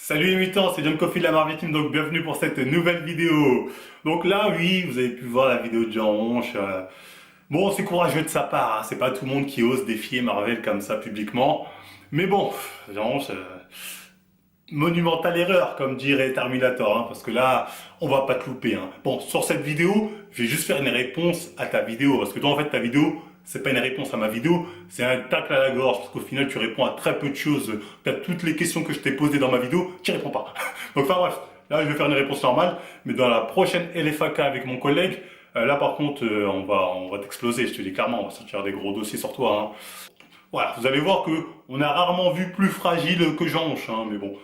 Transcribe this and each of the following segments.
Salut les mutants, c'est John Coffey de la Marvel Team, donc bienvenue pour cette nouvelle vidéo. Donc là, oui, vous avez pu voir la vidéo de Jean Ronche. Bon, c'est courageux de sa part, hein, c'est pas tout le monde qui ose défier Marvel comme ça publiquement. Mais bon, Jean Ronche, monumentale erreur, comme dirait Terminator, hein, parce que là, on va pas te louper. Hein. Bon, sur cette vidéo, je vais juste faire une réponse à ta vidéo, parce que toi, en fait, ta vidéo, c'est pas une réponse à ma vidéo, c'est un tacle à la gorge, parce qu'au final, tu réponds à très peu de choses. Peut-être toutes les questions que je t'ai posées dans ma vidéo, tu réponds pas. Donc, enfin bref, là, je vais faire une réponse normale, mais dans la prochaine LFAK avec mon collègue, là, par contre, on va t'exploser, je te dis clairement, on va sortir des gros dossiers sur toi. Hein. Voilà, vous allez voir que on a rarement vu plus fragile que Jean Honche, hein, mais bon,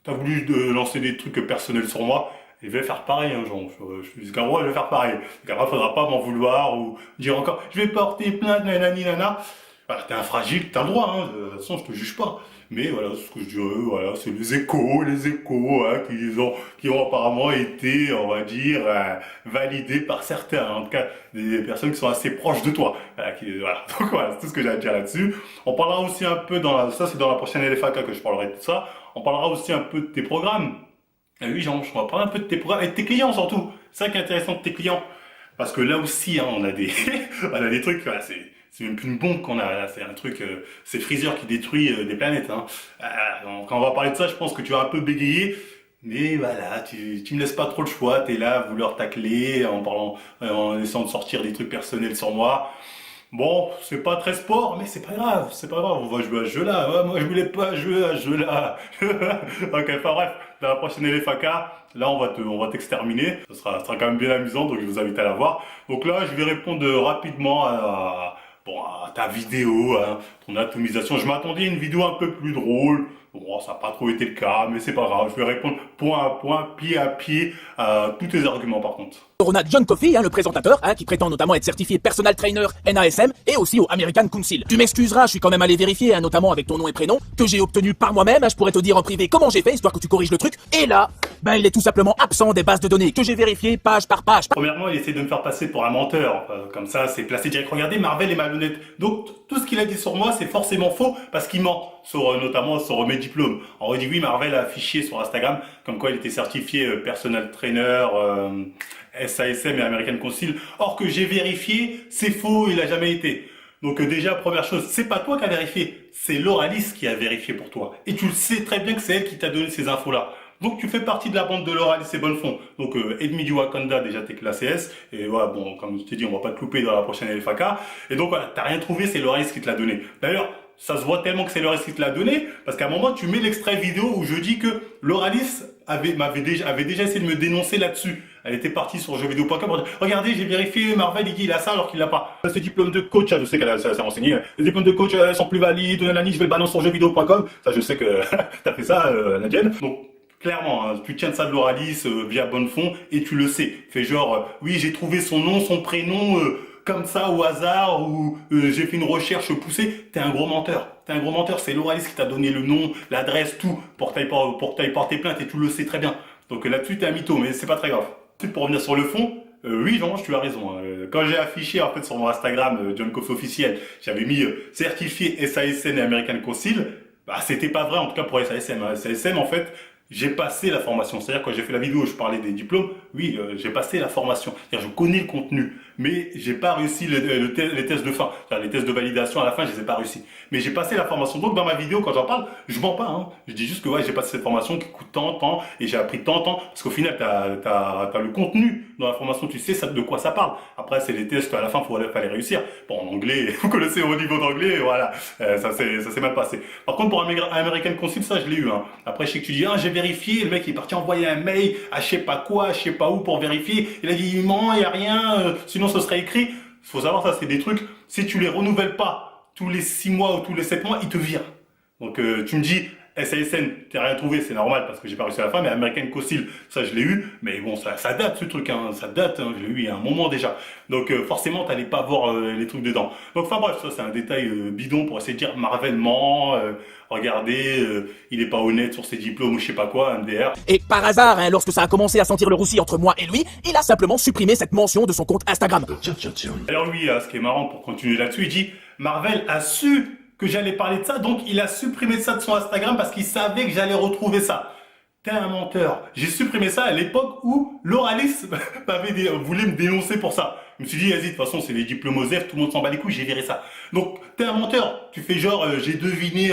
t'as voulu lancer des trucs personnels sur moi, et je vais faire pareil, hein, Jean. Je dis qu'à moi, je vais faire pareil. Donc après, faudra pas m'en vouloir ou dire encore, je vais porter plainte, nanani, nana. Voilà, t'es un fragile, t'as le droit, hein. De toute façon, je te juge pas. Mais voilà, ce que je dirais, voilà, c'est les échos, hein, qui ont apparemment été, on va dire, validés par certains, en tout cas, des personnes qui sont assez proches de toi. Voilà. Donc voilà, c'est tout ce que j'ai à dire là-dessus. On parlera aussi un peu ça c'est dans la prochaine LFAK que je parlerai de tout ça. On parlera aussi un peu de tes programmes. Ah oui, Jean, je parler un peu de tes programmes et de tes clients surtout. C'est ça qui est intéressant de tes clients. Parce que là aussi, hein, on a des, on a des trucs, voilà, c'est même plus une bombe qu'on a là, c'est un truc, c'est Freezer qui détruit des planètes. Hein. Donc quand on va parler de ça, je pense que tu vas un peu bégayer. Mais voilà, tu me laisses pas trop le choix, t'es là à vouloir tacler en parlant, en essayant de sortir des trucs personnels sur moi. Bon, c'est pas très sport, mais c'est pas grave, on va jouer à ce jeu-là. Ouais, moi, je voulais pas jouer à ce jeu-là. Ok, enfin bref, dans la prochaine LFAK, là, on va t'exterminer. Ça sera quand même bien amusant, donc je vous invite à la voir. Donc là, je vais répondre rapidement bon, à ta vidéo, hein, ton atomisation. Je m'attendais à une vidéo un peu plus drôle. Bon, ça n'a pas trop été le cas, mais c'est pas grave. Je vais répondre point à point, pied à pied, à tous tes arguments par contre. On a John Coffey, le présentateur, qui prétend notamment être certifié Personal Trainer NASM et aussi au American Council. Tu m'excuseras, je suis quand même allé vérifier, notamment avec ton nom et prénom, que j'ai obtenu par moi-même. Je pourrais te dire en privé comment j'ai fait, histoire que tu corriges le truc. Et là, il est tout simplement absent des bases de données que j'ai vérifiées page par page. Premièrement, il essaie de me faire passer pour un menteur. Comme ça, c'est placé direct. Regardez, Marvel est malhonnête. Donc, tout ce qu'il a dit sur moi, c'est forcément faux parce qu'il ment. Notamment sur mes diplômes. On aurait dit oui, Marvel a affiché sur Instagram comme quoi il était certifié Personal Trainer, SASM et American Council. Or que j'ai vérifié, c'est faux, il a jamais été. Donc déjà, première chose, c'est pas toi qui as vérifié, c'est Lauralis qui a vérifié pour toi. Et tu le sais très bien que c'est elle qui t'a donné ces infos-là. Donc tu fais partie de la bande de Lauralis et Bonnefond. Donc ennemi du Wakanda, déjà t'es classé S. Et voilà, bon, comme je t'ai dit, on va pas te louper dans la prochaine LFAK. Et donc voilà, t'as rien trouvé, c'est Lauralis qui te l'a donné. D'ailleurs, ça se voit tellement que c'est Lauralis qui te l'a donné, parce qu'à un moment, tu mets l'extrait vidéo où je dis que Lauralis avait déjà essayé de me dénoncer là-dessus. Elle était partie sur jeuxvideo.com pour dire, regardez, j'ai vérifié, Marvel, il dit il a ça alors qu'il l'a pas. Ce diplôme de coach, je sais qu'elle s'est renseigné. Les diplômes de coach sont plus valides, nanani, je vais le balancer sur jeuxvideo.com. Ça, je sais que t'as fait ça, Nadienne. Donc, clairement, hein, tu tiens de ça de Lauralis via Bonnefond et tu le sais. Fais genre, oui, j'ai trouvé son nom, son prénom, comme ça au hasard, ou j'ai fait une recherche poussée. T'es un gros menteur. T'es un gros menteur, c'est Lauralis qui t'a donné le nom, l'adresse, tout, pour que t'ailles porter plainte et tu le sais très bien. Donc là-dessus, t'es un mytho, mais c'est pas très grave. Pour revenir sur le fond, oui, Jean, tu as raison. Quand j'ai affiché en fait sur mon Instagram, John Coffey officiel, j'avais mis certifié SASN et American Council. Bah, c'était pas vrai, en tout cas pour SASM. SASM, en fait, j'ai passé la formation. C'est-à-dire, quand j'ai fait la vidéo où je parlais des diplômes, oui, j'ai passé la formation. C'est-à-dire, je connais le contenu, mais j'ai pas réussi les tests de fin. C'est-à-dire, les tests de validation à la fin, je les ai pas réussi. Mais j'ai passé la formation. Donc, dans ma vidéo, quand j'en parle, je mens pas, hein. Je dis juste que, ouais, j'ai passé cette formation qui coûte tant, et j'ai appris tant. Parce qu'au final, t'as le contenu dans la formation, tu sais de quoi ça parle. Après, c'est les tests, à la fin, fallait réussir. Bon, en anglais, vous connaissez au niveau d'anglais, voilà. Ça s'est mal passé. Par contre, pour American Council, ça, je l'ai eu, hein. Après, je sais que tu dis, ah, j'ai vérifié, le mec il est parti envoyer un mail à je sais pas quoi, je sais pas où pour vérifier. Il a dit il ment, il y a rien, sinon ce serait écrit. Faut savoir ça, c'est des trucs, si tu les renouvelles pas tous les 6 mois ou tous les 7 mois, ils te virent. Donc tu me dis SASN, t'as rien trouvé, c'est normal parce que j'ai pas réussi à la fin, mais American Council, ça je l'ai eu, mais bon, ça date ce truc, hein, ça date, hein, je l'ai eu il y a un moment déjà. Donc forcément, t'allais pas voir les trucs dedans. Donc enfin bref, ça c'est un détail bidon pour essayer de dire Marvel ment, regardez, il est pas honnête sur ses diplômes ou je sais pas quoi, MDR. Et par hasard, lorsque ça a commencé à sentir le roussi entre moi et lui, il a simplement supprimé cette mention de son compte Instagram. Alors lui, ce qui est marrant pour continuer là-dessus, il dit Marvel a su que j'allais parler de ça, donc il a supprimé ça de son Instagram parce qu'il savait que j'allais retrouver ça. T'es un menteur. J'ai supprimé ça à l'époque où Loralis voulait me dénoncer pour ça. Je me suis dit, vas-y, de toute façon, c'est les diplômes OSEF, tout le monde s'en bat les couilles, j'ai viré ça. Donc, t'es un menteur. Tu fais genre, j'ai deviné,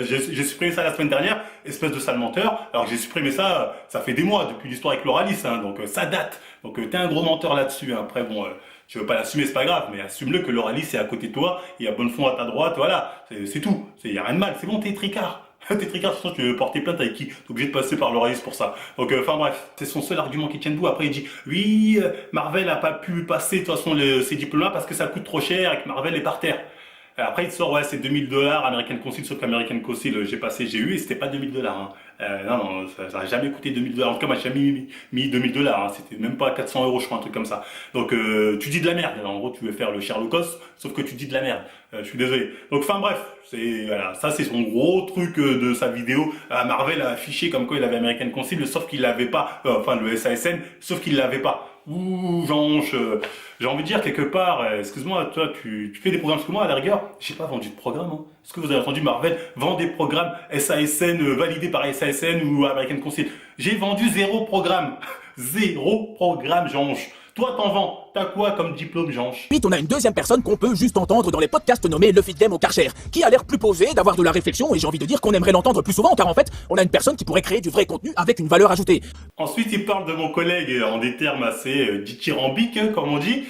j'ai supprimé ça la semaine dernière, espèce de sale menteur. Alors que j'ai supprimé ça, ça fait des mois, depuis l'histoire avec Loralis, hein, donc ça date. Donc, t'es un gros menteur là-dessus. Hein. Après, bon, tu veux pas l'assumer, c'est pas grave, mais assume-le que Loralis est à côté de toi, il y a Bonnefond à ta droite, voilà, c'est tout. Y a rien de mal, c'est bon, t'es tricard. T'es tricard, de toute façon, tu veux porter plainte avec qui? T'es obligé de passer par Loralis pour ça. Donc, enfin bref, c'est son seul argument qui tient debout. Après, il dit, oui, Marvel a pas pu passer, de toute façon, ces diplômes-là parce que ça coûte trop cher et que Marvel est par terre. Après, il sort, ouais, c'est 2000 $, American Council, sauf qu'American Council, j'ai eu et c'était pas 2000 $. Hein. Non, ça a jamais coûté 2000 $. En tout cas, moi, j'ai jamais mis 2000 $. Hein. C'était même pas 400 €, je crois, un truc comme ça. Donc, tu dis de la merde. Alors, en gros, tu veux faire le Sherlock Holmes, sauf que tu dis de la merde. Je suis désolé. Donc, enfin, bref, voilà, ça, c'est son gros truc de sa vidéo. Marvel a affiché comme quoi il avait American Council, sauf qu'il l'avait pas, enfin, le SASN, sauf qu'il l'avait pas. Ouh, Jeanche, j'ai envie de dire quelque part, excuse-moi, toi, tu fais des programmes, parce que moi, à la rigueur, j'ai pas vendu de programme. Hein. Est-ce que vous avez entendu Marvel vend des programmes SASN, validés par SASN ou American Council? J'ai vendu 0 programme. 0 programme, Jeanche. Toi, t'en vends. T'as quoi comme diplôme, Jeanche? Ensuite, on a une deuxième personne qu'on peut juste entendre dans les podcasts nommés Le Feed Game au Karcher, qui a l'air plus posé, d'avoir de la réflexion, et j'ai envie de dire qu'on aimerait l'entendre plus souvent, car en fait, on a une personne qui pourrait créer du vrai contenu avec une valeur ajoutée. Ensuite, il parle de mon collègue en des termes assez dithyrambiques, hein, comme on dit.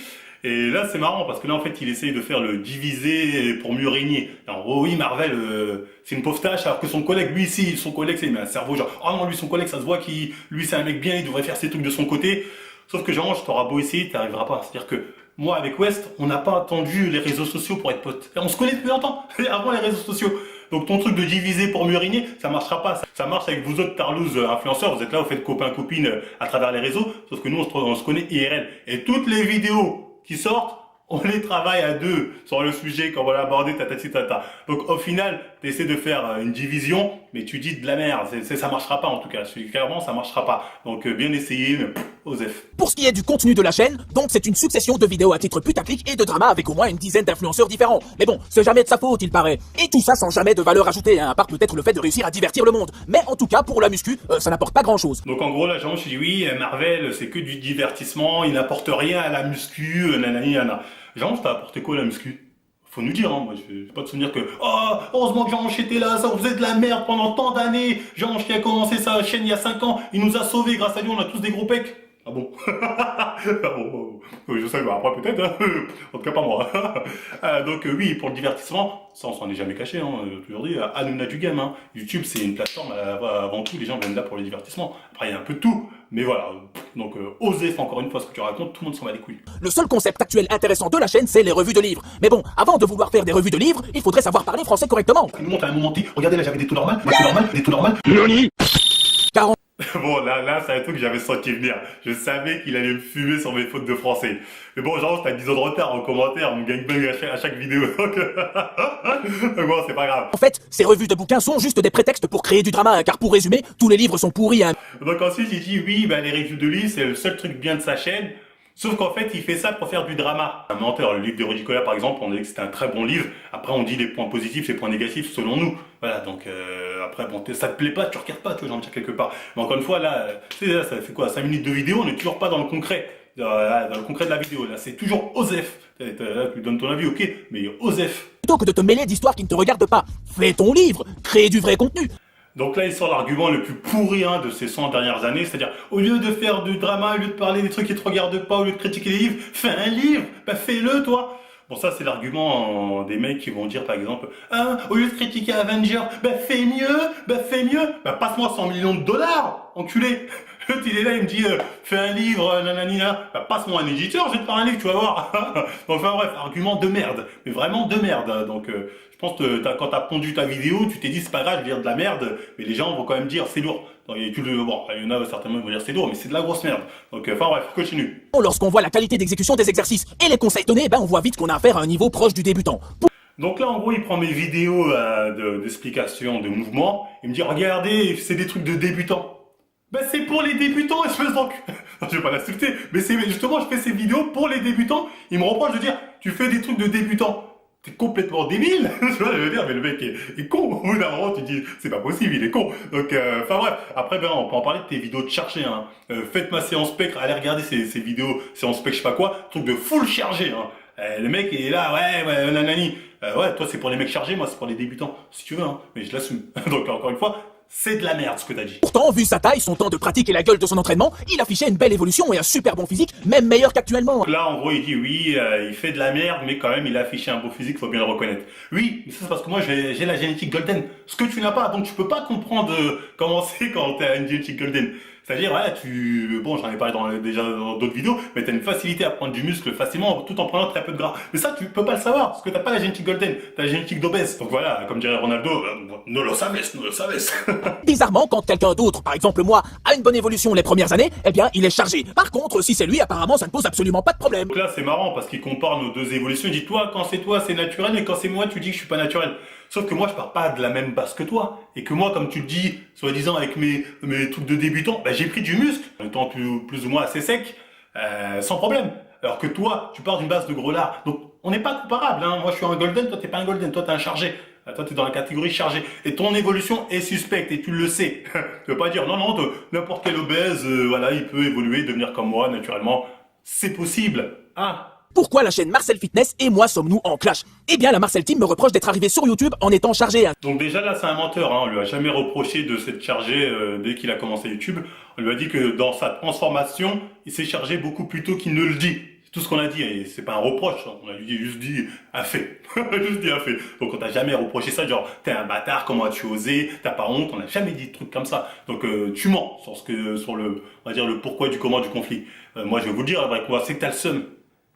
Et là, c'est marrant, parce que là, en fait, il essaye de faire le diviser pour mieux régner. Alors, oh oui, Marvel, c'est une pauvre tâche, alors que son collègue, lui, ici, son collègue, c'est un cerveau genre, oh non, lui, son collègue, ça se voit qu'il, lui, c'est un mec bien, il devrait faire ses trucs de son côté. Sauf que, genre, t'auras beau essayer, t'arriveras pas. C'est-à-dire que, moi, avec West, on n'a pas attendu les réseaux sociaux pour être potes. Et on se connaît depuis longtemps, avant les réseaux sociaux. Donc ton truc de diviser pour mieux régner, ça marchera pas. Ça marche avec vous autres tarlouse influenceurs, vous êtes là, vous faites copains-copines à travers les réseaux, sauf que nous, on se connaît IRL. Et toutes les vidéos qui sortent, on les travaille à deux sur le sujet quand on va l'aborder, tata. Donc au final, tu essaies de faire une division, mais tu dis de la merde. Ça marchera pas en tout cas. Clairement, ça marchera pas. Donc bien essayé, mais osef. Pour ce qui est du contenu de la chaîne, donc c'est une succession de vidéos à titre putaclic et de drama avec au moins une dizaine d'influenceurs différents. Mais bon, c'est jamais de sa faute, il paraît. Et tout ça sans jamais de valeur ajoutée, hein, à part peut-être le fait de réussir à divertir le monde. Mais en tout cas, pour la muscu, ça n'apporte pas grand-chose. Donc en gros, là, je dis oui, Marvel, c'est que du divertissement, il n'apporte rien à la muscu, nanani. Jean, t'as apporté quoi à la muscu? Faut nous dire, hein, moi je vais pas te souvenir que oh, heureusement que Jean était là, ça vous faisait de la merde pendant tant d'années. Jean qui a commencé sa chaîne il y a 5 ans, il nous a sauvés, grâce à lui on a tous des gros pecs. Ah bon? Ah bon, je sais, après peut-être, hein. En tout cas pas moi. Donc oui, pour le divertissement, ça on s'en est jamais caché, hein. Toujours dit, Hanouna du game. Hein. YouTube c'est une plateforme, avant tout les gens viennent là pour le divertissement. Après il y a un peu de tout, mais voilà. Donc osef encore une fois ce que tu racontes, tout le monde s'en bat les couilles. Le seul concept actuel intéressant de la chaîne, c'est les revues de livres. Mais bon, avant de vouloir faire des revues de livres, il faudrait savoir parler français correctement. Il nous montre à un moment T, regardez là j'avais des taux normaux, des taux normaux. Bon, là, c'est un truc que j'avais senti venir. Je savais qu'il allait me fumer sur mes fautes de français. Mais bon, genre, t'as 10 ans de retard en commentaire, on me gangbang à chaque vidéo. Donc bon, c'est pas grave. En fait, ces revues de bouquins sont juste des prétextes pour créer du drama, car pour résumer, tous les livres sont pourris, hein. Donc ensuite, il dit, oui, les reviews de livres, c'est le seul truc bien de sa chaîne. Sauf qu'en fait, il fait ça pour faire du drama. Un menteur, le livre de Rudy Koya, par exemple, on a dit que c'était un très bon livre. Après, on dit les points positifs, les points négatifs, selon nous. Voilà, donc après, bon, ça te plaît pas, tu regardes pas, tu vois, j'ai envie de dire quelque part. Mais encore une fois, là, tu sais, là, ça fait quoi, 5 minutes de vidéo, on n'est toujours pas dans le concret. Dans le concret de la vidéo, là, c'est toujours osef. Là, tu donnes ton avis, ok, mais osef. Plutôt que de te mêler d'histoires qui ne te regardent pas, fais ton livre, crée du vrai contenu. Donc là, il sort l'argument le plus pourri de ces 100 dernières années, c'est-à-dire, au lieu de faire du drama, au lieu de parler des trucs qui te regardent pas, au lieu de critiquer les livres, fais un livre, fais-le, toi. Bon, ça, c'est l'argument des mecs qui vont dire, par exemple, au lieu de critiquer Avengers, fais mieux, passe-moi 100 millions de dollars, enculé. L'autre, il est là, il me dit, fais un livre, nananina, passe-moi un éditeur, je vais te faire un livre, tu vas voir. Enfin bref, argument de merde, mais vraiment de merde. Donc, je pense que quand t'as pondu ta vidéo, tu t'es dit, c'est pas grave, je vais dire de la merde, mais les gens vont quand même dire, c'est lourd. Donc, il y en a certainement qui vont dire, c'est lourd, mais c'est de la grosse merde. Donc, enfin bref, continue. Lorsqu'on voit la qualité d'exécution des exercices et les conseils donnés, on voit vite qu'on a affaire à un niveau proche du débutant. Donc là, en gros, il prend mes vidéos d'explication de mouvement, il me dit, regardez, c'est des trucs de débutants. C'est pour les débutants, espèce d'enculé. Je vais pas l'insulter, mais c'est justement, je fais ces vidéos pour les débutants. Il me reproche de dire, tu fais des trucs de débutants. t'es complètement débile. Tu vois, je veux dire, mais le mec est con. Au bout d'un moment, tu te dis, c'est pas possible, il est con. Donc, enfin bref. Après, ben, on peut en parler de tes vidéos de chargé, hein. Faites ma séance spectre, allez regarder ces vidéos, séance spectre, je sais pas quoi, truc de full chargé, hein. Le mec est là, ouais, nanani. Ouais, toi, c'est pour les mecs chargés, moi, c'est pour les débutants, si tu veux, hein. Mais je l'assume. Donc, encore une fois, c'est de la merde, ce que t'as dit. Pourtant, vu sa taille, son temps de pratique et la gueule de son entraînement, il affichait une belle évolution et un super bon physique, même meilleur qu'actuellement. Donc là, en gros, il dit oui, il fait de la merde, mais quand même, il a affiché un beau physique, faut bien le reconnaître. Oui, mais ça c'est parce que moi, j'ai la génétique golden. Ce que tu n'as pas, donc tu peux pas comprendre comment c'est quand t'as une génétique golden. C'est-à-dire, ouais, bon, j'en ai parlé déjà dans d'autres vidéos, mais t'as une facilité à prendre du muscle facilement, tout en prenant très peu de gras. Mais ça, tu peux pas le savoir, parce que t'as pas la génétique golden, t'as la génétique d'obèse. Donc voilà, comme dirait Ronaldo, no lo sabes, no lo sabes. Bizarrement, quand quelqu'un d'autre, par exemple moi, a une bonne évolution les premières années, eh bien, il est chargé. Par contre, si c'est lui, apparemment, ça ne pose absolument pas de problème. Donc là, c'est marrant, parce qu'il compare nos deux évolutions. Il dit, toi, c'est naturel, mais quand c'est moi, tu dis que je suis pas naturel. Sauf que moi, je pars pas de la même base que toi. Et que moi, comme tu le dis, soi-disant, avec mes trucs de débutant, bah, j'ai pris du muscle, en étant plus ou moins assez sec, sans problème. Alors que toi, tu pars d'une base de gros lard. Donc, on n'est pas comparables, hein. Moi, je suis un golden, toi, t'es pas un golden. Toi, t'es un chargé. Toi, t'es dans la catégorie chargé. Et ton évolution est suspecte, et tu le sais. Tu veux pas dire, non, n'importe quel obèse, voilà, il peut évoluer, devenir comme moi, naturellement. C'est possible. Ah. Pourquoi la chaîne Marcel Fitness et moi sommes-nous en clash? Eh bien, la Marcel Team me reproche d'être arrivé sur YouTube en étant chargé. Donc déjà là, c'est un menteur, hein. On lui a jamais reproché de s'être chargé dès qu'il a commencé YouTube. On lui a dit que dans sa transformation, il s'est chargé beaucoup plus tôt qu'il ne le dit. C'est tout ce qu'on a dit, et c'est pas un reproche, hein. On a juste dit a fait. Juste dit a fait. Donc on t'a jamais reproché ça, genre t'es un bâtard, comment as-tu osé, t'as pas honte, on n'a jamais dit de trucs comme ça. Donc tu mens sur le, on va dire le pourquoi du comment du conflit. Moi je vais vous le dire avec quoi, c'est que t'as le seum.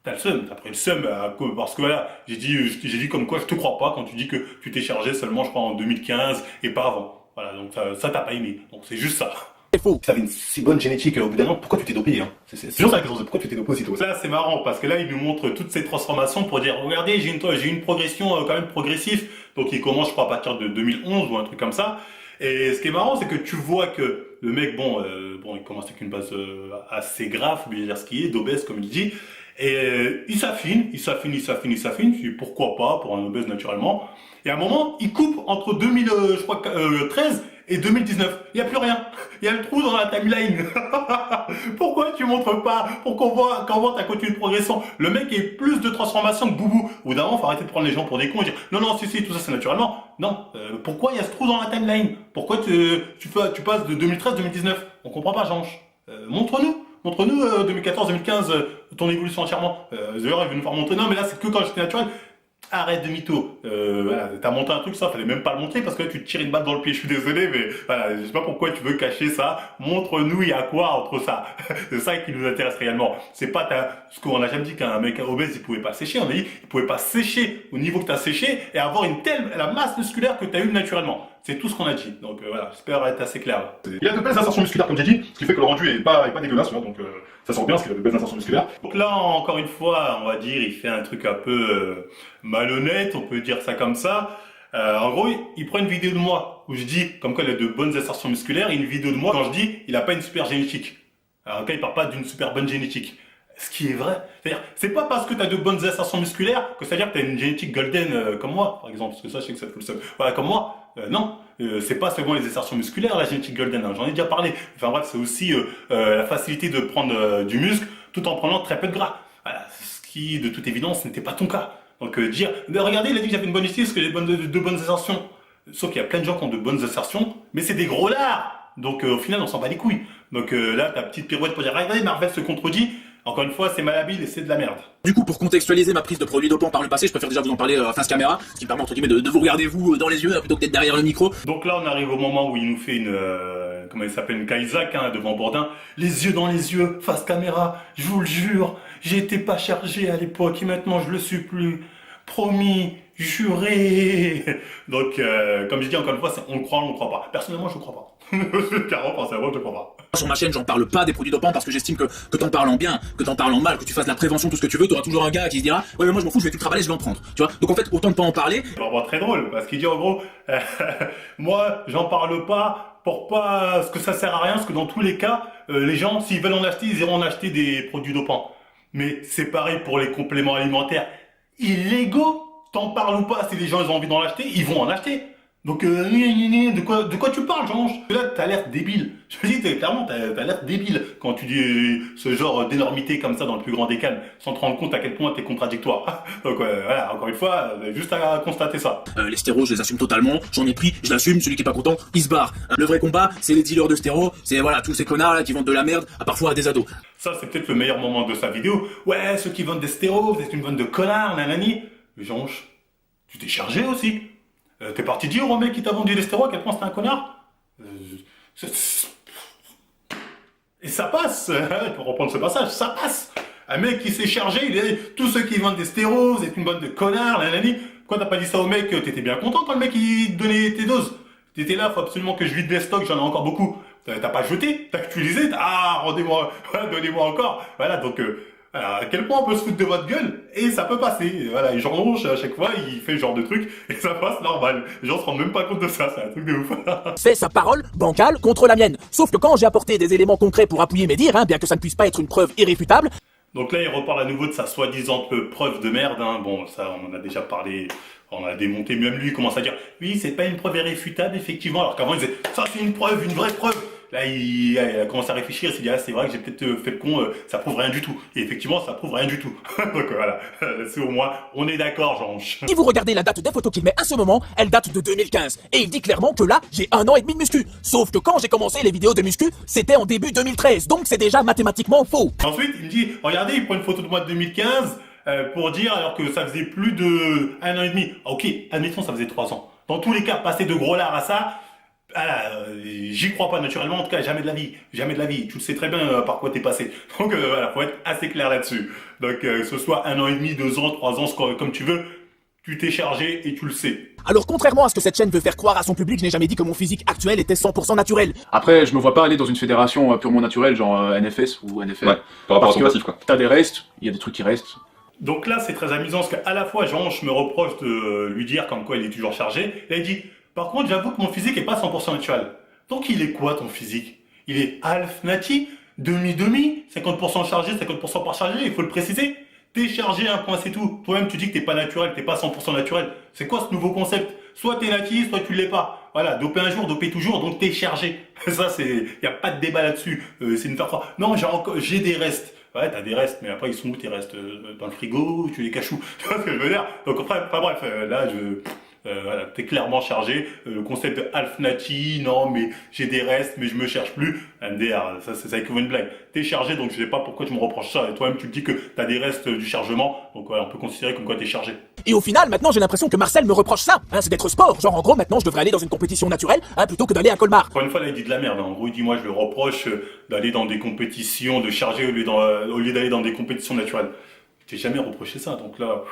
T'as le seum, t'as pris le seum, parce que voilà, j'ai dit comme quoi je te crois pas quand tu dis que tu t'es chargé seulement, je crois, en 2015 et pas avant. Voilà, donc ça t'as pas aimé. Donc c'est juste ça. C'est faux. Tu avais une si bonne génétique, au bout d'un moment, pourquoi tu t'es dopé, hein? C'est juste la question, pourquoi tu t'es dopé aussitôt? Là, c'est marrant, parce que là, il nous montre toutes ces transformations pour dire, regardez, j'ai une progression quand même progressive. Donc il commence, je crois, à partir de 2011 ou un truc comme ça. Et ce qui est marrant, c'est que tu vois que le mec, bon, il commence avec une base assez grave, faut bien dire ce qu'il est, d'obèse, comme il dit. Et il s'affine. Tu dis pourquoi pas pour un obèse naturellement. Et à un moment, il coupe entre 2013 et 2019. Il n'y a plus rien. Il y a le trou dans la timeline. Pourquoi tu montres pas? Pour qu'on voit comment t'as continué de progression. Le mec est plus de transformation que Boubou. Au bout d'un moment, faut arrêter de prendre les gens pour des cons et dire non, si, tout ça c'est naturellement. Non. Pourquoi il y a ce trou dans la timeline? Pourquoi tu passes de 2013 à 2019? On comprend pas, Jeanche. Montre-nous. Montre-nous 2014-2015 ton évolution entièrement. D'ailleurs, il veut nous faire montrer. Non, mais là, c'est que quand j'étais naturel. Arrête de mytho. Voilà, t'as monté un truc, ça, fallait même pas le montrer parce que là, tu te tires une balle dans le pied. Je suis désolé, mais voilà, je sais pas pourquoi tu veux cacher ça. Montre-nous, il y a quoi entre ça. C'est ça qui nous intéresse réellement. C'est pas ce qu'on a jamais dit qu'un mec obèse, il pouvait pas sécher. On a dit, il pouvait pas sécher au niveau que t'as séché et avoir la masse musculaire que t'as eu naturellement. C'est tout ce qu'on a dit. Donc voilà, j'espère être assez clair. Il a de belles insertions musculaires, comme j'ai dit, ce qui fait que le rendu est pas dégueulasse, donc ça sent bien parce qu'il a de belles insertions musculaires. Donc là, encore une fois, on va dire, il fait un truc un peu malhonnête, on peut dire ça comme ça. En gros, il prend une vidéo de moi où je dis comme quoi il a de bonnes insertions musculaires et une vidéo de moi quand je dis il a pas une super génétique. Alors en cas, il parle pas d'une super bonne génétique. Ce qui est vrai. C'est-à-dire, c'est pas parce que tu as de bonnes insertions musculaires que ça veut dire que tu as une génétique golden comme moi, par exemple, parce que ça, je sais que ça fout le seum. Voilà, comme moi, non. C'est pas seulement les insertions musculaires, la génétique golden, hein. J'en ai déjà parlé. Enfin bref, c'est aussi la facilité de prendre du muscle tout en prenant très peu de gras. Voilà, ce qui, de toute évidence, n'était pas ton cas. Donc dire, regardez, il a dit que j'avais une bonne utilité parce que j'ai de bonnes insertions. Sauf qu'il y a plein de gens qui ont de bonnes insertions, mais c'est des gros lards. Donc au final, on s'en bat les couilles. Donc là, ta petite pirouette pour dire, regardez, Marvel se contredit. Encore une fois, c'est malhabile et c'est de la merde. Du coup, pour contextualiser ma prise de produits dopants par le passé, je préfère déjà vous en parler face caméra, ce qui permet entre guillemets de vous regarder vous dans les yeux plutôt que d'être derrière le micro. Donc là, on arrive au moment où il nous fait comment il s'appelle, une Kaisak devant Bourdin. Les yeux dans les yeux, face caméra, je vous le jure, j'étais pas chargé à l'époque et maintenant je le suis plus. Promis, juré. Donc, comme je dis encore une fois, on le croit, on le croit pas. Personnellement, je ne crois pas. Carrément, personnellement, je ne crois pas. Sur ma chaîne, j'en parle pas des produits dopants parce que j'estime que t'en parles en bien, que t'en parles en mal, que tu fasses de la prévention, tout ce que tu veux, t'auras toujours un gars qui se dira ouais mais moi je m'en fous, je vais tout travailler, je vais en prendre. Tu vois. Donc en fait, autant ne pas en parler. C'est vraiment très drôle parce qu'il dit en gros, moi j'en parle pas pour pas, parce que ça sert à rien, parce que dans tous les cas, les gens s'ils veulent en acheter, ils iront en acheter des produits dopants. Mais c'est pareil pour les compléments alimentaires illégaux. t'en parles ou pas, si les gens ils ont envie d'en acheter, ils vont en acheter. Donc, de quoi tu parles, Jean? Là, t'as l'air débile. Je te dis, clairement, t'as l'air débile quand tu dis ce genre d'énormité comme ça dans le plus grand des calmes, sans te rendre compte à quel point t'es contradictoire. Donc, voilà, encore une fois, juste à constater ça. Les stéros, je les assume totalement, j'en ai pris, je l'assume, celui qui est pas content, il se barre. Le vrai combat, c'est les dealers de stéros, c'est voilà, tous ces connards là qui vendent de la merde, parfois à des ados. Ça, c'est peut-être le meilleur moment de sa vidéo. Ouais, ceux qui vendent des stéros, vous êtes une bande de connards, nanani. Mais Jean, tu t'es chargé aussi. T'es parti dire au mec qui t'a vendu des stéroïdes à quel point c'était un connard. Et ça passe, pour reprendre ce passage, ça passe. Un mec qui s'est chargé, il a dit, tous ceux qui vendent des stéros, vous êtes une bande de connards, nanani. Pourquoi t'as pas dit ça au mec? T'étais bien content quand le mec il donnait tes doses. T'étais là, faut absolument que je vide les stocks, j'en ai encore beaucoup. T'as pas jeté, t'as utilisé, rendez-moi, donnez-moi encore. Voilà, donc, à quel point on peut se foutre de votre gueule et ça peut passer. Et voilà, et Jean à chaque fois, il fait ce genre de truc et ça passe normal. Les gens se rendent même pas compte de ça, c'est un truc de ouf. C'est sa parole bancale contre la mienne. Sauf que quand j'ai apporté des éléments concrets pour appuyer mes dires, bien que ça ne puisse pas être une preuve irréfutable. Donc là, il reparle à nouveau de sa soi-disant preuve de merde. Bon, ça, on en a déjà parlé, on a démonté. Même lui, il commence à dire, oui, c'est pas une preuve irréfutable, effectivement. Alors qu'avant, il disait, ça, c'est une preuve, une vraie preuve. Là, il a commencé à réfléchir, il s'est dit, c'est vrai que j'ai peut-être fait le con, ça prouve rien du tout. Et effectivement, ça prouve rien du tout. Donc voilà, c'est au moins, on est d'accord, Jean. Si vous regardez la date des photos qu'il met à ce moment, elle date de 2015. Et il dit clairement que là, j'ai 1 an et demi de muscu. Sauf que quand j'ai commencé les vidéos de muscu, c'était en début 2013. Donc c'est déjà mathématiquement faux. Ensuite, il me dit, regardez, il prend une photo de moi de 2015 pour dire, alors que ça faisait plus de 1 an et demi. Ok, admettons, ça faisait 3 ans. Dans tous les cas, passer de gros lard à ça, j'y crois pas naturellement, en tout cas jamais de la vie, jamais de la vie. Tu le sais très bien par quoi t'es passé. Donc voilà, faut être assez clair là-dessus. Donc que ce soit 1 an et demi, 2 ans, 3 ans, comme tu veux, tu t'es chargé et tu le sais. Alors contrairement à ce que cette chaîne veut faire croire à son public, je n'ai jamais dit que mon physique actuel était 100% naturel. Après, je me vois pas aller dans une fédération purement naturelle, genre NFS ou NFL. Ouais, par rapport à son passif, quoi. T'as des restes, il y a des trucs qui restent. Donc là, c'est très amusant parce qu'à la fois, Jean, je me reproche de lui dire comme quoi il est toujours chargé. Là, il dit, par contre, j'avoue que mon physique est pas 100% naturel. Donc il est quoi ton physique? Il est half nati, demi-demi, 50% chargé, 50% pas chargé, il faut le préciser. T'es chargé, un point, c'est tout. Toi-même, tu dis que t'es pas naturel, t'es pas 100% naturel. C'est quoi ce nouveau concept? Soit t'es nati, soit tu l'es pas. Voilà, doper un jour, doper toujours, donc t'es chargé. Ça, y a pas de débat là-dessus. C'est une faire croire. Non, j'ai des restes. Ouais, t'as des restes, mais après, ils sont où tes restes? Dans le frigo, tu les caches où? Tu vois ce que je veux dire? Donc après, enfin bref, là, voilà, t'es clairement chargé. Le concept de half nati, non, mais j'ai des restes, mais je me cherche plus. MDR, ça équivaut une blague. T'es chargé, donc je sais pas pourquoi tu me reproches ça. Et toi-même, tu te dis que t'as des restes du chargement. Donc voilà, on peut considérer comme quoi t'es chargé. Et au final, maintenant, j'ai l'impression que Marcel me reproche ça. C'est d'être sport. Genre, en gros, maintenant, je devrais aller dans une compétition naturelle, plutôt que d'aller à Colmar. Encore une fois, là, il dit de la merde. En gros, il dit, moi, je le reproche d'aller dans des compétitions, de charger au lieu d'aller dans des compétitions naturelles. Je t'ai jamais reproché ça, donc là...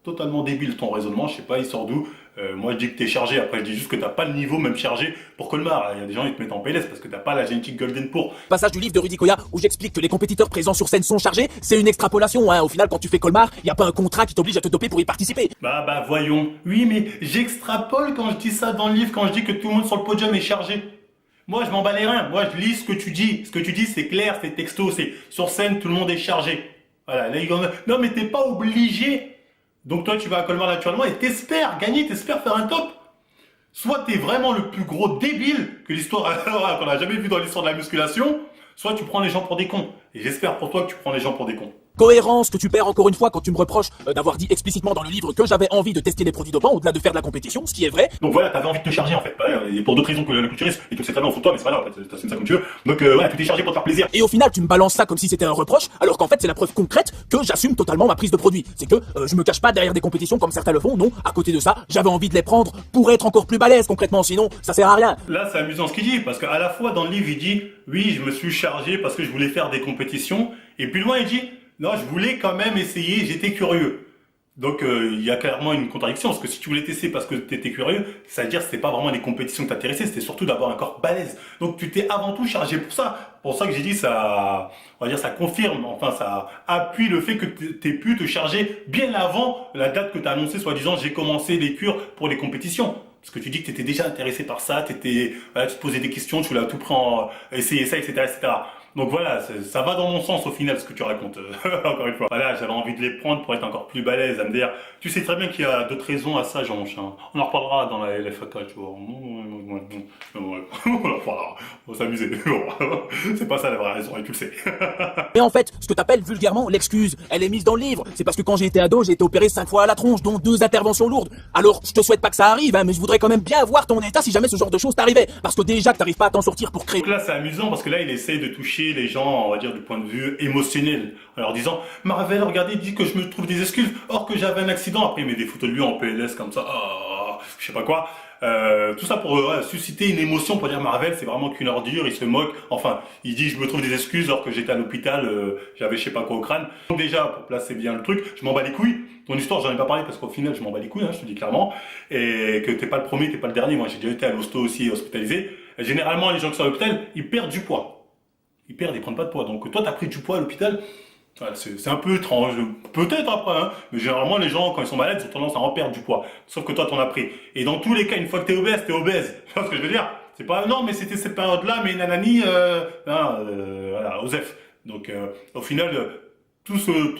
Totalement débile ton raisonnement, je sais pas, il sort d'où. Moi je dis que t'es chargé, après je dis juste que t'as pas le niveau même chargé pour Colmar. Il y a des gens qui te mettent en PLS parce que t'as pas la génétique golden pour. Passage du livre de Rudy Koya où j'explique que les compétiteurs présents sur scène sont chargés, c'est une extrapolation. Au final, quand tu fais Colmar, y a pas un contrat qui t'oblige à te doper pour y participer. Bah voyons. Oui, mais j'extrapole quand je dis ça dans le livre, quand je dis que tout le monde sur le podium est chargé. Moi je m'en bats les reins, moi je lis ce que tu dis. Ce que tu dis c'est clair, c'est texto, c'est sur scène tout le monde est chargé. Voilà, là, non mais t'es pas obligé. Donc toi tu vas à Colmar naturellement et t'espères gagner, t'espères faire un top. Soit t'es vraiment le plus gros débile que l'histoire qu'on a jamais vu dans l'histoire de la musculation, soit tu prends les gens pour des cons. Et j'espère pour toi que tu prends les gens pour des cons. Cohérence que tu perds encore une fois quand tu me reproches d'avoir dit explicitement dans le livre que j'avais envie de tester les produits dopants au-delà de faire de la compétition, ce qui est vrai. Donc voilà, t'avais envie de te charger en fait. Et pour d'autres raisons que le culturisme, et que c'est très bien au fond de toi, mais c'est pas grave en fait, t'assumes ça comme tu veux. Donc voilà, tu t'es chargé pour te faire plaisir. Et au final, tu me balances ça comme si c'était un reproche, alors qu'en fait, c'est la preuve concrète que j'assume totalement ma prise de produit. C'est que je me cache pas derrière des compétitions comme certains le font, non. À côté de ça, j'avais envie de les prendre pour être encore plus balèze concrètement, sinon ça sert à rien. Là, c'est amusant ce qu'il dit, parce qu'à la fois dans le livre, il dit, oui, je me suis chargé parce que je voulais faire des compétitions, et puis loin, il dit, non, je voulais quand même essayer, j'étais curieux. Donc il y a clairement une contradiction, parce que si tu voulais tester parce que tu étais curieux, ça veut dire que c'était pas vraiment des compétitions qui t'intéressaient, c'était surtout d'avoir un corps balèze. Donc tu t'es avant tout chargé pour ça. Pour ça que j'ai dit ça, on va dire ça confirme, enfin ça appuie le fait que tu aies pu te charger bien avant la date que tu as annoncée, soi-disant j'ai commencé les cures pour les compétitions. Parce que tu dis que tu étais déjà intéressé par ça, voilà, tu te posais des questions, tu voulais à tout prix essayer ça, etc., etc. Donc voilà, ça va dans mon sens au final ce que tu racontes, encore une fois. Voilà, j'avais envie de les prendre pour être encore plus balèze, à me dire, tu sais très bien qu'il y a d'autres raisons à ça, Jean-Monch. On en reparlera dans la LFAK, tu vois. On en reparlera, on va s'amuser. C'est pas ça la vraie raison, et tu le sais. Et en fait, ce que t'appelles vulgairement l'excuse, elle est mise dans le livre. C'est parce que quand j'ai été ado, j'ai été opéré 5 fois à la tronche, dont 2 interventions lourdes. Alors, je te souhaite pas que ça arrive, hein, mais je voudrais quand même bien voir ton état si jamais ce genre de choses t'arrivait. Parce que déjà que t'arrives pas à t'en sortir pour créer... Donc là, c'est amusant parce que là, il essaye de toucher les gens, on va dire, du point de vue émotionnel. En leur disant, Marvel, regardez, il dit que je me trouve des excuses, or que j'avais un accident. Après, il met des photos de lui en PLS comme ça, je sais pas quoi. Tout ça pour susciter une émotion, pour dire Marvel, c'est vraiment qu'une ordure, il se moque. Enfin, il dit, je me trouve des excuses, alors que j'étais à l'hôpital, j'avais je sais pas quoi au crâne. Donc déjà, pour placer bien le truc, je m'en bats les couilles. Ton histoire, j'en ai pas parlé parce qu'au final, je m'en bats les couilles, hein, je te dis clairement. Et que t'es pas le premier, t'es pas le dernier. Moi, j'ai déjà été à l'hosto aussi, hospitalisé. Et généralement, les gens qui sont à l'hôpital, ils perdent du poids. Ils prennent pas de poids. Donc toi, t'as pris du poids à l'hôpital. Voilà, c'est un peu étrange. Peut-être après, hein. Mais généralement, les gens, quand ils sont malades, ils ont tendance à en perdre du poids. Sauf que toi, t'en as pris. Et dans tous les cas, une fois que t'es obèse, t'es obèse. Tu vois ce que je veux dire? C'est pas, non, mais c'était cette période-là, mais nanani, voilà, Osef. Donc, au final, tout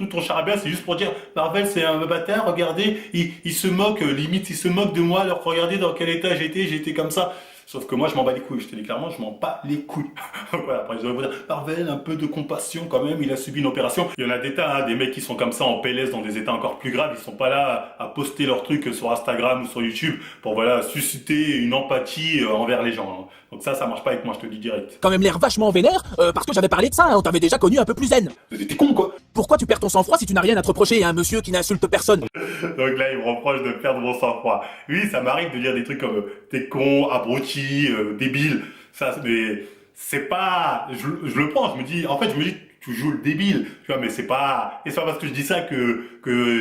ton charabia, c'est juste pour dire, Marvel, c'est un bâtard, regardez, il se moque, limite, il se moque de moi, alors regardez dans quel état j'étais comme ça. Sauf que moi, je m'en bats les couilles, je te dis clairement, je m'en bats les couilles. Voilà, après, je vais vous dire, Marvel, un peu de compassion quand même, il a subi une opération. Il y en a des tas, hein, des mecs qui sont comme ça en PLS dans des états encore plus graves, ils sont pas là à poster leurs trucs sur Instagram ou sur YouTube pour, voilà, susciter une empathie envers les gens. Hein. Donc ça marche pas avec moi, je te dis direct. Quand même l'air vachement vénère, parce que j'avais parlé de ça, hein, on t'avait déjà connu un peu plus zen. T'es con, quoi. Pourquoi tu perds ton sang-froid si tu n'as rien à te reprocher à un monsieur qui n'insulte personne? Donc là, il me reproche de perdre mon sang-froid. Oui, ça m'arrive de dire des trucs comme t'es con, abruti, débile. Ça, mais c'est pas. Je le pense. Je me dis, tu joues le débile. Tu vois, mais c'est pas. Et c'est pas parce que je dis ça que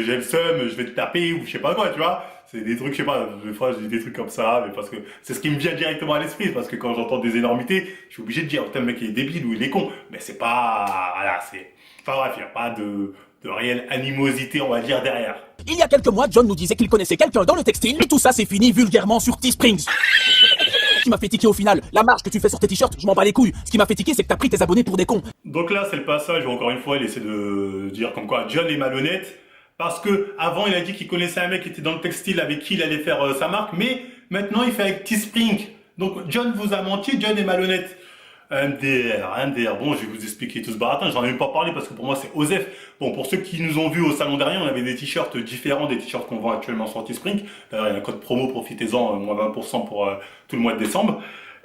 j'ai le seum, je vais te taper ou je sais pas quoi, tu vois. C'est des trucs, je sais pas. Des fois, je dis des trucs comme ça, mais parce que c'est ce qui me vient directement à l'esprit. Parce que quand j'entends des énormités, je suis obligé de dire, putain, le mec il est débile ou il est con. Mais c'est pas. Voilà, c'est. Enfin bref, il n'y a pas de réelle animosité, on va dire, derrière. Il y a quelques mois, John nous disait qu'il connaissait quelqu'un dans le textile, et tout ça c'est fini vulgairement sur Teesprings. Ce qui m'a fait tiquer au final, la marge que tu fais sur tes t-shirts, je m'en bats les couilles. Ce qui m'a fait tiquer, c'est que t'as pris tes abonnés pour des cons. Donc là, c'est le passage où encore une fois, il essaie de dire comme quoi John est malhonnête. Parce que avant, il a dit qu'il connaissait un mec qui était dans le textile avec qui il allait faire sa marque, mais maintenant il fait avec Teespring. Donc John vous a menti, John est malhonnête. MDR. Bon, je vais vous expliquer tout ce baratin. J'en ai même pas parlé parce que pour moi c'est Osef. Bon, pour ceux qui nous ont vus au salon dernier, on avait des t-shirts différents des t-shirts qu'on vend actuellement sur Teespring. D'ailleurs, il y a un code promo, profitez-en, moins 20% pour tout le mois de décembre.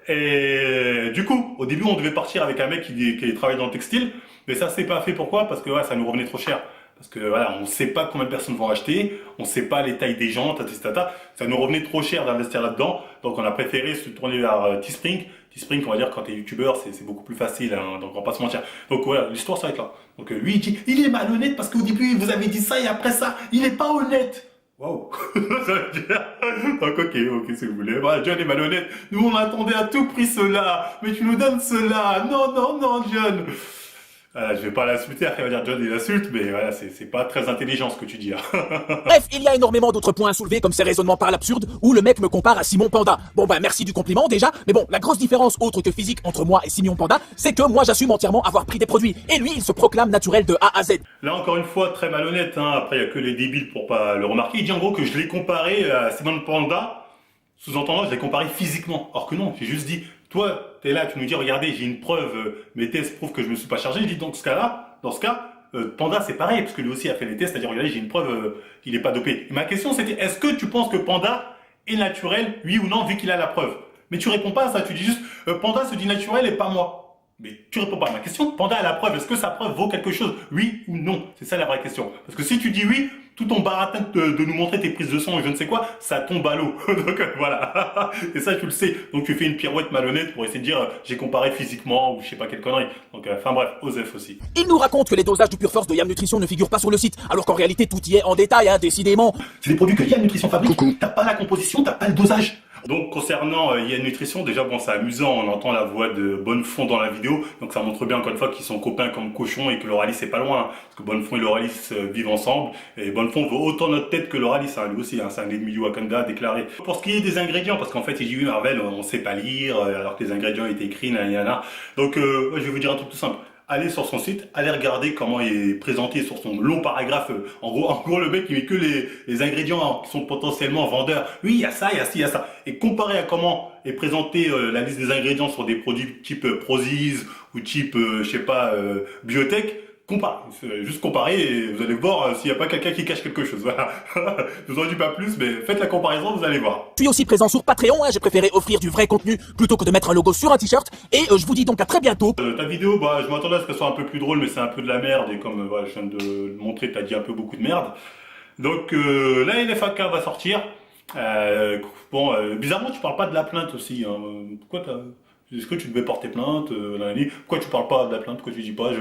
Et du coup, au début, on devait partir avec un mec qui travaille dans le textile, mais ça s'est pas fait. Pourquoi? Parce que ouais, ça nous revenait trop cher. Parce que voilà, on sait pas combien de personnes vont acheter, on sait pas les tailles des gens, ça nous revenait trop cher d'investir là-dedans, donc on a préféré se tourner vers Teespring. Teespring, on va dire, quand t'es youtubeur, c'est beaucoup plus facile, hein, donc on va pas se mentir. Donc voilà, l'histoire ça va être là. Donc lui il dit, il est malhonnête parce qu'au début vous avez dit ça et après ça, il est pas honnête. Waouh. Ça veut dire, donc ok, si vous voulez. Voilà, John est malhonnête. Nous on attendait à tout prix cela, mais tu nous donnes cela. Non, John. Je vais pas l'insulter, après il va dire John il insulte, mais voilà, c'est pas très intelligent ce que tu dis là. Bref, il y a énormément d'autres points à soulever comme ces raisonnements par l'absurde où le mec me compare à Simon Panda. Bon bah merci du compliment déjà, mais bon, la grosse différence autre que physique entre moi et Simon Panda, c'est que moi j'assume entièrement avoir pris des produits, et lui il se proclame naturel de A à Z. Là encore une fois, très malhonnête, hein. Après il y a que les débiles pour pas le remarquer. Il dit en gros que je l'ai comparé à Simon Panda, sous-entendant je l'ai comparé physiquement. Or que non, j'ai juste dit, toi, t'es là, tu nous dis, regardez, j'ai une preuve, mes tests prouvent que je me suis pas chargé. Je dis, dans ce cas, Panda, c'est pareil, parce que lui aussi a fait les tests, c'est-à-dire, regardez, j'ai une preuve, il est pas dopé. Et ma question, c'était, est-ce que tu penses que Panda est naturel, oui ou non, vu qu'il a la preuve? Mais tu réponds pas à ça, tu dis juste, Panda se dit naturel et pas moi. Mais tu réponds pas à ma question, Panda a la preuve, est-ce que sa preuve vaut quelque chose? Oui ou non? C'est ça la vraie question. Parce que si tu dis oui, tout ton baratin de nous montrer tes prises de son et je ne sais quoi, ça tombe à l'eau. Donc voilà. Et ça, tu le sais. Donc tu fais une pirouette malhonnête pour essayer de dire j'ai comparé physiquement ou je sais pas quelle connerie. Donc enfin bref, Osef aussi. Il nous raconte que les dosages du Pure Force de Yam Nutrition ne figurent pas sur le site, alors qu'en réalité tout y est en détail, hein, décidément. C'est des produits que Yam Nutrition fabrique. T'as pas la composition, t'as pas le dosage. Donc concernant Yann Nutrition, déjà bon c'est amusant, on entend la voix de Bonnefond dans la vidéo, donc ça montre bien encore une fois qu'ils sont copains comme cochons et que Lauralis c'est pas loin, parce que Bonnefond et Lauralis vivent ensemble, et Bonnefond vaut autant notre tête que Lauralis, hein, lui aussi, hein, c'est un ennemi du Wakanda déclaré. Pour ce qui est des ingrédients, parce qu'en fait il dit oui Marvel, on sait pas lire, alors que les ingrédients étaient écrits, nanana. Donc je vais vous dire un truc tout simple. Allez sur son site, allez regarder comment il est présenté sur son long paragraphe. En gros, le mec, il met que les ingrédients qui sont potentiellement vendeurs. Oui, il y a ça, il y a ci, il y a ça. Et comparé à comment est présentée la liste des ingrédients sur des produits type Prozis ou type, je sais pas, Biotech, juste comparer et vous allez voir s'il n'y a pas quelqu'un qui cache quelque chose. Voilà. Je vous en dis pas plus, mais faites la comparaison, vous allez voir. Je suis aussi présent sur Patreon, hein, j'ai préféré offrir du vrai contenu plutôt que de mettre un logo sur un t-shirt. Et je vous dis donc à très bientôt. Ta vidéo, bah, je m'attendais à ce qu'elle soit un peu plus drôle, mais c'est un peu de la merde. Et comme voilà, je viens de le montrer, t'as dit un peu beaucoup de merde. Donc là, LFAK va sortir. Bizarrement, tu parles pas de la plainte aussi. Hein. Pourquoi est-ce que tu devais porter plainte Pourquoi tu parles pas de la plainte? Pourquoi tu dis pas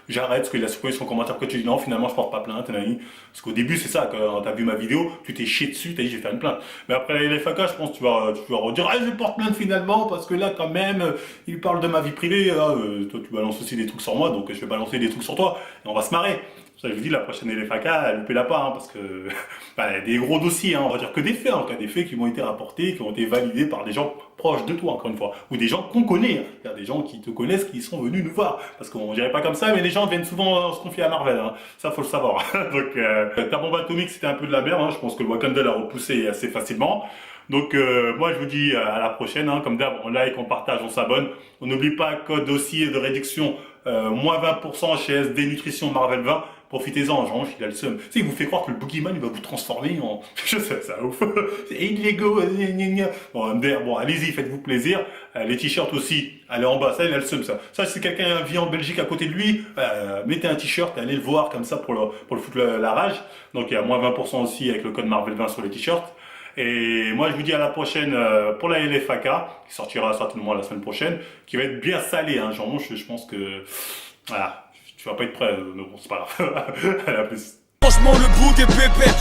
j'arrête? Parce qu'il a supprimé son commentaire. Pourquoi tu dis non, finalement je porte pas plainte? Parce qu'au début c'est ça, quand t'as vu ma vidéo, tu t'es chié dessus, t'as dit je vais faire une plainte. Mais après les FAK, je pense que tu vas redire je porte plainte finalement, parce que là quand même, il parle de ma vie privée. Toi tu balances aussi des trucs sur moi, donc je vais balancer des trucs sur toi, et on va se marrer. Ça, je vous dis, la prochaine LFAK, loupez-la pas, hein, parce que il y a des gros dossiers, hein, on va dire que des faits, en cas des faits qui m'ont été rapportés, qui ont été validés par des gens proches de toi, encore une fois, ou des gens qu'on connaît, hein. Il y a des gens qui te connaissent, qui sont venus nous voir, parce qu'on dirait pas comme ça, mais les gens viennent souvent se confier à Marvel, hein. Ça faut le savoir. Donc, ta bombe atomique, c'était un peu de la merde, hein. Je pense que le Wakanda l'a repoussé assez facilement. Donc moi je vous dis à la prochaine, hein. Comme d'hab, on like, on partage, on s'abonne. On n'oublie pas, code dossier de réduction, moins 20% chez SD Nutrition Marvel 20. Profitez-en, Jean, il a le seum. Tu sais, il vous fait croire que le Boogeyman, il va vous transformer en... Je sais, ça ouf. C'est illégal. Bon, allez-y, faites-vous plaisir. Les t-shirts aussi, allez en bas, ça, il a le seum, ça. Ça, si quelqu'un vit en Belgique à côté de lui, mettez un t-shirt et allez le voir comme ça pour le foutre la rage. Donc, il y a moins 20% aussi avec le code Marvel 20 sur les t-shirts. Et moi, je vous dis à la prochaine pour la LFAK, qui sortira certainement la semaine prochaine, qui va être bien salée, hein, Jean. Je pense que... Voilà. Tu vas pas être prêt, mais bon, c'est pas grave. À la plus. Franchement, le bout des pépères.